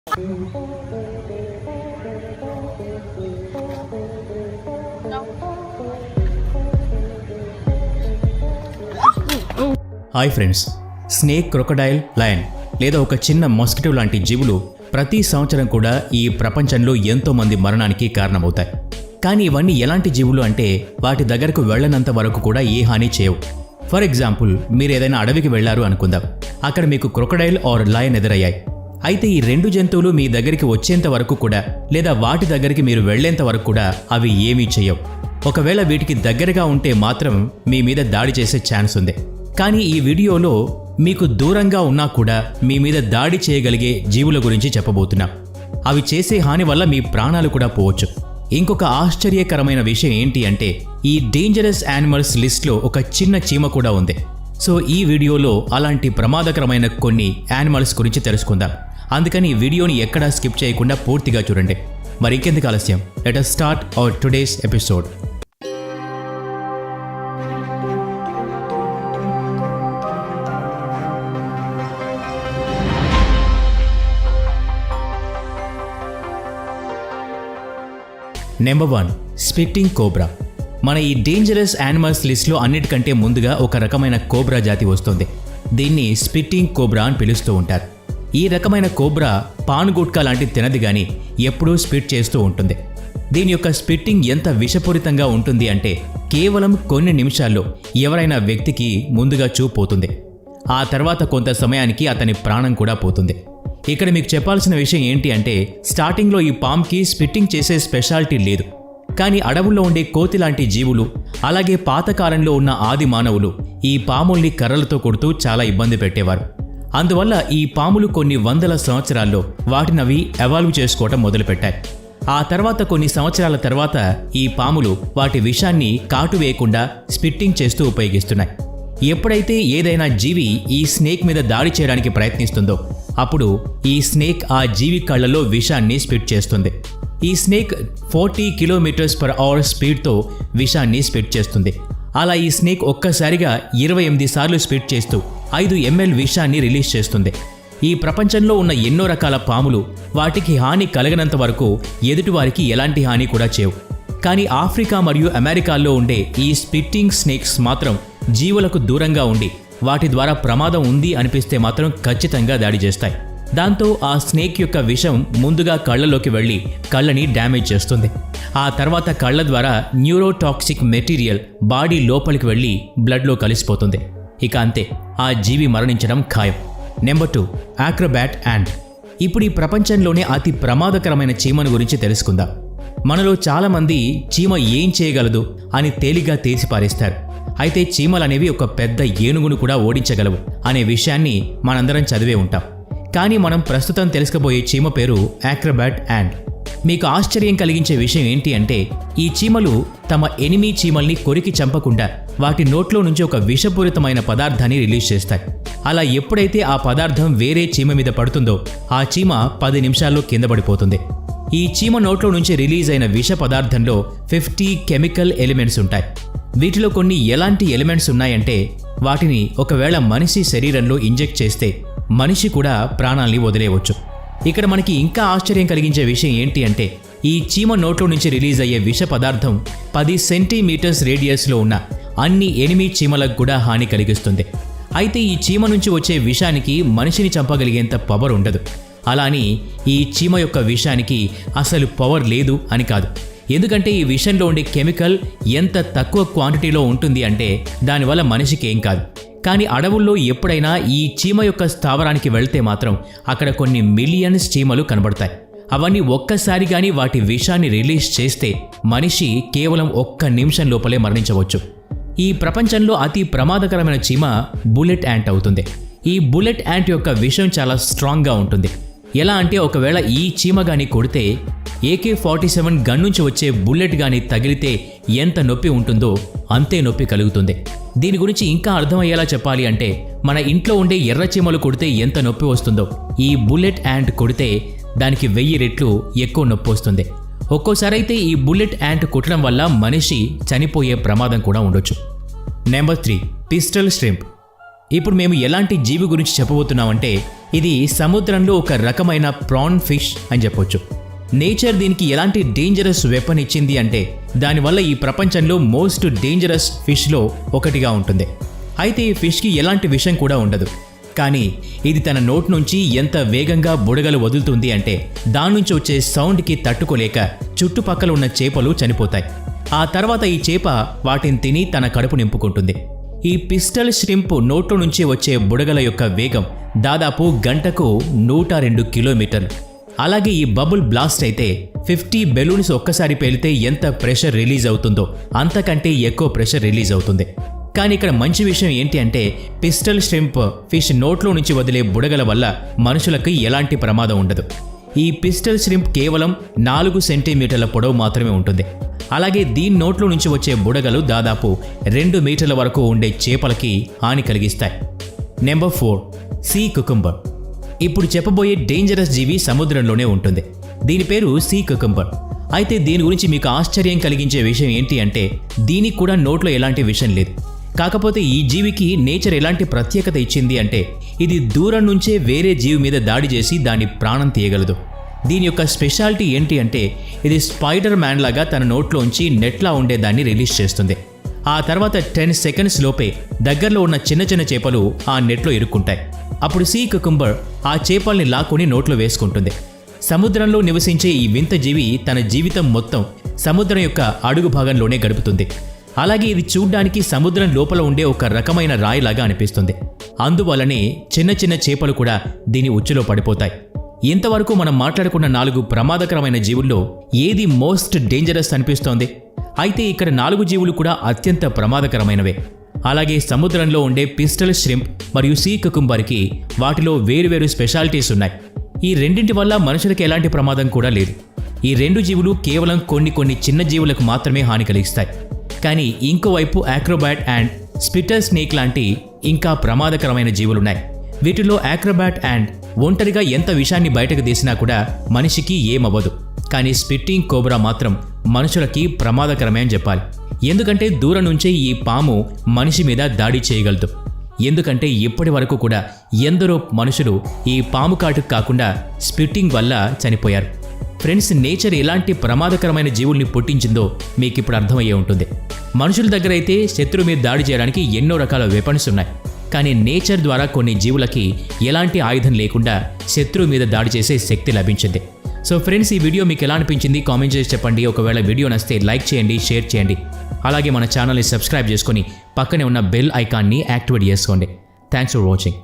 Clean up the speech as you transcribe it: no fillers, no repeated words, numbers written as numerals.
Hi friends, snake, crocodile, lion లేదా ఒక చిన్న మస్కిటో లాంటి జీవులు ప్రతి సంవత్సరం కూడా ఈ ప్రపంచంలో ఎంతో మంది మరణానికి కారణమవుతాయి. కానీ ఇవన్నీ ఎలాంటి జీవులు అంటే వాటి దగ్గరకు వెళ్ళనంత వరకు కూడా ఏ హాని చేయవు. ఫర్ ఎగ్జాంపుల్, మీరు ఏదైనా అడవికి వెళ్లారు అనుకుందాం. అక్కడ మీకు క్రొకడైల్ ఆర్ లయన్ ఎదురయ్యాయి. అయితే ఈ రెండు జంతువులు మీ దగ్గరికి వచ్చేంత వరకు కూడా లేదా వాటి దగ్గరికి మీరు వెళ్లేంత వరకు కూడా అవి ఏమీ చేయవు. ఒకవేళ వీటికి దగ్గరగా ఉంటే మాత్రం మీ మీద దాడి చేసే ఛాన్స్ ఉంది. కానీ ఈ వీడియోలో మీకు దూరంగా ఉన్నా కూడా మీ మీద దాడి చేయగలిగే జీవుల గురించి చెప్పబోతున్నా. అవి చేసే హాని వల్ల మీ ప్రాణాలు కూడా పోవచ్చు. ఇంకొక ఆశ్చర్యకరమైన విషయం ఏంటి అంటే ఈ డేంజరస్ యానిమల్స్ లిస్ట్లో ఒక చిన్న చీమ కూడా ఉంది. సో ఈ వీడియోలో అలాంటి ప్రమాదకరమైన కొన్ని యానిమల్స్ గురించి తెలుసుకుందాం. అందుకని ఈ వీడియోని ఎక్కడా స్కిప్ చేయకుండా పూర్తిగా చూడండి. మరి ఇంకెందుకు ఆలస్యం, let us start our today's episode. Number 1, spitting cobra. మన ఈ డేంజరస్ యానిమల్స్ లిస్ట్లో అన్నిటికంటే ముందుగా ఒక రకమైన కోబ్రా జాతి వస్తుంది. దీన్ని స్పిట్టింగ్ కోబ్రా అని పిలుస్తూ ఉంటారు. ఈ రకమైన కోబ్రా పాన్ గుట్కా లాంటి తినది గాని ఎప్పుడూ స్పిట్ చేస్తూ ఉంటుంది. దీని యొక్క స్పిట్టింగ్ ఎంత విషపూరితంగా ఉంటుంది అంటే కేవలం కొన్ని నిమిషాల్లో ఎవరైనా వ్యక్తికి ముందుగా చూపు పోతుంది. ఆ తర్వాత కొంత సమయానికి అతని ప్రాణం కూడా పోతుంది. ఇక్కడ మీకు చెప్పాల్సిన విషయం ఏంటి అంటే స్టార్టింగ్లో ఈ పామ్కి స్పిట్టింగ్ చేసే స్పెషాలిటీ లేదు. కానీ అడవుల్లో ఉండే కోతి లాంటి జీవులు, అలాగే పాతకాలంలో ఉన్న ఆది మానవులు ఈ పాముల్ని కర్రలతో కొడుతూ చాలా ఇబ్బంది పెట్టేవారు. అందువల్ల ఈ పాములు కొన్ని వందల సంవత్సరాల్లో వాటినవి ఎవాల్వ్ చేసుకోవటం మొదలుపెట్టాయి. ఆ తర్వాత కొన్ని సంవత్సరాల తర్వాత ఈ పాములు వాటి విషాన్ని కాటు వేయకుండా స్పిట్టింగ్ చేస్తూ ఉపయోగిస్తున్నాయి. ఎప్పుడైతే ఏదైనా జీవి ఈ స్నేక్ మీద దాడి చేయడానికి ప్రయత్నిస్తుందో అప్పుడు ఈ స్నేక్ ఆ జీవి కళ్ళలో విషాన్ని స్పిట్ చేస్తుంది. ఈ స్నేక్ 40 km/h స్పీడ్తో విషాన్ని స్పిట్ చేస్తుంది. అలా ఈ స్నేక్ ఒక్కసారిగా 28 సార్లు స్పిట్ చేస్తూ 5 ml విషాన్ని రిలీజ్ చేస్తుంది. ఈ ప్రపంచంలో ఉన్న ఎన్నో రకాల పాములు వాటికి హాని కలగనంత వరకు ఎదుటివారికి ఎలాంటి హాని కూడా చేయవు. కానీ ఆఫ్రికా మరియు అమెరికాల్లో ఉండే ఈ స్పిట్టింగ్ స్నేక్స్ మాత్రం జీవులకు దూరంగా ఉండి వాటి ద్వారా ప్రమాదం ఉంది అనిపిస్తే మాత్రం ఖచ్చితంగా దాడి చేస్తాయి. దాంతో ఆ స్నేక్ యొక్క విషం ముందుగా కళ్ళలోకి వెళ్ళి కళ్ళని డ్యామేజ్ చేస్తుంది. ఆ తర్వాత కళ్ళ ద్వారా న్యూరోటాక్సిక్ మెటీరియల్ బాడీ లోపలికి వెళ్ళి బ్లడ్లో కలిసిపోతుంది. ఇక అంతే, ఆ జీవి మరణించడం ఖాయం. Number 2, Acrobat ant. ఇప్పుడు ఈ ప్రపంచంలోనే అతి ప్రమాదకరమైన చీమను గురించి తెలుసుకుందాం. మనలో చాలామంది చీమ ఏం చేయగలదు అని తేలిగ్గా తీసిపారేస్తారు. అయితే చీమలనేవి ఒక పెద్ద ఏనుగును కూడా ఓడించగలవు అనే విషయాన్ని మనందరం చదివే ఉంటాం. కానీ మనం ప్రస్తుతం తెలుసుకోబోయే చీమ పేరు ఆక్రోబాట్ యాంట్. మీకు ఆశ్చర్యం కలిగించే విషయం ఏంటి అంటే ఈ చీమలు తమ ఎనిమీ చీమల్ని కొరికి చంపకుండా వాటి నోట్లో నుంచి ఒక విషపూరితమైన పదార్థాన్ని రిలీజ్ చేస్తాయి. అలా ఎప్పుడైతే ఆ పదార్థం వేరే చీమ మీద పడుతుందో ఆ చీమ 10 నిమిషాల్లో కింద పడిపోతుంది. ఈ చీమ నోట్లో నుంచి రిలీజ్ అయిన విష పదార్థంలో 50 కెమికల్ ఎలిమెంట్స్ ఉంటాయి. వీటిలో కొన్ని ఎలాంటి ఎలిమెంట్స్ ఉన్నాయంటే వాటిని ఒకవేళ మనిషి శరీరంలో ఇంజెక్ట్ చేస్తే మనిషి కూడా ప్రాణాల్ని వదిలేయవచ్చు. ఇక్కడ మనకి ఇంకా ఆశ్చర్యం కలిగించే విషయం ఏంటి అంటే ఈ చీమ నోట్లో నుంచి రిలీజ్ అయ్యే విష పదార్థం 10 సెంటీమీటర్స్ రేడియస్లో ఉన్న అన్ని ఎనిమీ చీమలకు కూడా హాని కలిగిస్తుంది. అయితే ఈ చీమ నుంచి వచ్చే విషానికి మనిషిని చంపగలిగేంత పవర్ ఉండదు. అలా అని ఈ చీమ యొక్క విషానికి అసలు పవర్ లేదు అని కాదు. ఎందుకంటే ఈ విషంలో ఉండే కెమికల్ ఎంత తక్కువ క్వాంటిటీలో ఉంటుంది అంటే దానివల్ల మనిషికి ఏం కాదు. కానీ అడవుల్లో ఎప్పుడైనా ఈ చీమ యొక్క స్థావరానికి వెళ్తే మాత్రం అక్కడ కొన్ని మిలియన్స్ చీమలు కనబడతాయి. అవన్నీ ఒక్కసారి కానీ వాటి విషాన్ని రిలీజ్ చేస్తే మనిషి కేవలం 1 నిమిషం లోపలే మరణించవచ్చు. ఈ ప్రపంచంలో అతి ప్రమాదకరమైన చీమ బుల్లెట్ యాంట్ అవుతుంది. ఈ బుల్లెట్ యాంట్ యొక్క విషం చాలా స్ట్రాంగ్గా ఉంటుంది. ఎలా అంటే ఒకవేళ ఈ చీమ గాని కొడితే AK-47 గన్ నుంచి వచ్చే బుల్లెట్ గాని తగిలితే ఎంత నొప్పి ఉంటుందో అంతే నొప్పి కలుగుతుంది. దీని గురించి ఇంకా అర్థమయ్యేలా చెప్పాలి అంటే మన ఇంట్లో ఉండే ఎర్ర చీమలు కొడితే ఎంత నొప్పి వస్తుందో ఈ బుల్లెట్ యాంట్ కొడితే దానికి 1000 రెట్లు ఎక్కువ నొప్పి వస్తుంది. ఒక్కోసారి అయితే ఈ బుల్లెట్ యాంట్ కుట్టడం వల్ల మనిషి చనిపోయే ప్రమాదం కూడా ఉండొచ్చు. Number 3, pistol shrimp. ఇప్పుడు మేము ఎలాంటి జీవి గురించి చెప్పబోతున్నామంటే ఇది సముద్రంలో ఒక రకమైన ప్రాన్ ఫిష్ అని చెప్పొచ్చు. నేచర్ దీనికి ఎలాంటి డేంజరస్ వెపన్ ఇచ్చింది అంటే దానివల్ల ఈ ప్రపంచంలో మోస్ట్ డేంజరస్ ఫిష్లో ఒకటిగా ఉంటుంది. అయితే ఈ ఫిష్కి ఎలాంటి విషం కూడా ఉండదు. కానీ ఇది తన నోట్ నుంచి ఎంత వేగంగా బుడగలు వదులుతుంది అంటే దాని నుంచి వచ్చే సౌండ్కి తట్టుకోలేక చుట్టుపక్కల ఉన్న చేపలు చనిపోతాయి. ఆ తర్వాత ఈ చేప వాటిని తిని తన కడుపు నింపుకుంటుంది. ఈ పిస్టల్ ష్రింప్ నోట్లో నుంచి వచ్చే బుడగల యొక్క వేగం దాదాపు గంటకు 102 కిలోమీటర్లు. అలాగే ఈ బబుల్ బ్లాస్ట్ అయితే 50 బెలూన్స్ ఒక్కసారి పేలితే ఎంత ప్రెషర్ రిలీజ్ అవుతుందో అంతకంటే ఎక్కువ ప్రెషర్ రిలీజ్ అవుతుంది. కానీ ఇక్కడ మంచి విషయం ఏంటి అంటే పిస్టల్ ష్రింప్ ఫిష్ నోట్లో నుంచి వదిలే బుడగల వల్ల మనుషులకు ఎలాంటి ప్రమాదం ఉండదు. ఈ పిస్టల్ ష్రింప్ కేవలం 4 సెంటీమీటర్ల పొడవు మాత్రమే ఉంటుంది. అలాగే దీని నోట్లో నుంచి వచ్చే బుడగలు దాదాపు 2 మీటర్ల వరకు ఉండే చేపలకి హాని కలిగిస్తాయి. Number 4 sea cucumber. ఇప్పుడు చెప్పబోయే డేంజరస్ జీవి సముద్రంలోనే ఉంటుంది. దీని పేరు సీ కుకుంబర్. అయితే దీని గురించి మీకు ఆశ్చర్యం కలిగించే విషయం ఏంటి అంటే దీనికి కూడా నోట్లో ఎలాంటి విషం లేదు. కాకపోతే ఈ జీవికి నేచర్ ఎలాంటి ప్రత్యేకత ఇచ్చింది అంటే ఇది దూరం నుంచే వేరే జీవి మీద దాడి చేసి దాని ప్రాణం తీయగలదు. దీని యొక్క స్పెషాలిటీ ఏంటి అంటే ఇది స్పైడర్ మ్యాన్ లాగా తన నోట్లోంచి నెట్లా ఉండేదాన్ని రిలీజ్ చేస్తుంది. ఆ తర్వాత 10 సెకండ్స్ లోపే దగ్గరలో ఉన్న చిన్న చిన్న చేపలు ఆ నెట్లో ఇరుక్కుంటాయి. అప్పుడు సీ కుకుంబర్ ఆ చేపల్ని లాక్కొని నోట్లో వేసుకుంటుంది. సముద్రంలో నివసించే ఈ వింత జీవి తన జీవితం మొత్తం సముద్రం యొక్క అడుగు భాగంలోనే గడుపుతుంది. అలాగే ఇది చూడ్డానికి సముద్రం లోపల ఉండే ఒక రకమైన రాయిలాగా అనిపిస్తుంది. అందువల్లనే చిన్న చిన్న చేపలు కూడా దీని ఉచ్చులో పడిపోతాయి. ఇంతవరకు మనం మాట్లాడుకున్న 4 ప్రమాదకరమైన జీవుల్లో ఏది మోస్ట్ డేంజరస్ అనిపిస్తోంది? అయితే ఇక్కడ 4 జీవులు కూడా అత్యంత ప్రమాదకరమైనవే. అలాగే సముద్రంలో ఉండే పిస్టల్ ష్రింప్ మరియు సీ కుకుంబర్కి వాటిలో వేరువేరు స్పెషాలిటీస్ ఉన్నాయి. ఈ రెండింటి వల్ల మనుషులకు ఎలాంటి ప్రమాదం కూడా లేదు. ఈ 2 జీవులు కేవలం కొన్ని చిన్న జీవులకు మాత్రమే హాని కలిగిస్తాయి. కానీ ఇంకోవైపు యాక్రోబాట్ అండ్ స్పిటర్ స్నేక్ లాంటి ఇంకా ప్రమాదకరమైన జీవులున్నాయి. వీటిలో యాక్రోబాట్ అండ్ ఒంటరిగా ఎంత విషాన్ని బయటకు తీసినా కూడా మనిషికి ఏమవ్వదు. కానీ స్పిట్టింగ్ కోబ్రా మాత్రం మనుషులకి ప్రమాదకరమే అని చెప్పాలి. ఎందుకంటే దూరం నుంచే ఈ పాము మనిషి మీద దాడి చేయగలదు. ఎందుకంటే ఇప్పటి వరకు కూడా ఎందరో మనుషులు ఈ పాము కాటుకు కాకుండా స్పిట్టింగ్ వల్ల చనిపోయారు. ఫ్రెండ్స్, నేచర్ ఎలాంటి ప్రమాదకరమైన జీవుల్ని పుట్టించిందో మీకు ఇప్పుడు అర్థమయ్యే ఉంటుంది. మనుషుల దగ్గర అయితే శత్రువు మీద దాడి చేయడానికి ఎన్నో రకాల వెపన్స్ ఉన్నాయి. కానీ నేచర్ ద్వారా కొన్ని జీవులకి ఎలాంటి ఆయుధం లేకుండా శత్రువు మీద దాడి చేసే శక్తి లభించింది. సో ఫ్రెండ్స్, ఈ వీడియో మీకు ఎలా అనిపించింది కామెంట్ చేసి చెప్పండి. ఒకవేళ వీడియో నచ్చితే లైక్ చేయండి, షేర్ చేయండి. అలాగే మన ఛానల్ని సబ్స్క్రైబ్ చేసుకొని పక్కనే ఉన్న బెల్ ఐకాన్ని యాక్టివేట్ చేసుకోండి. Thanks for watching.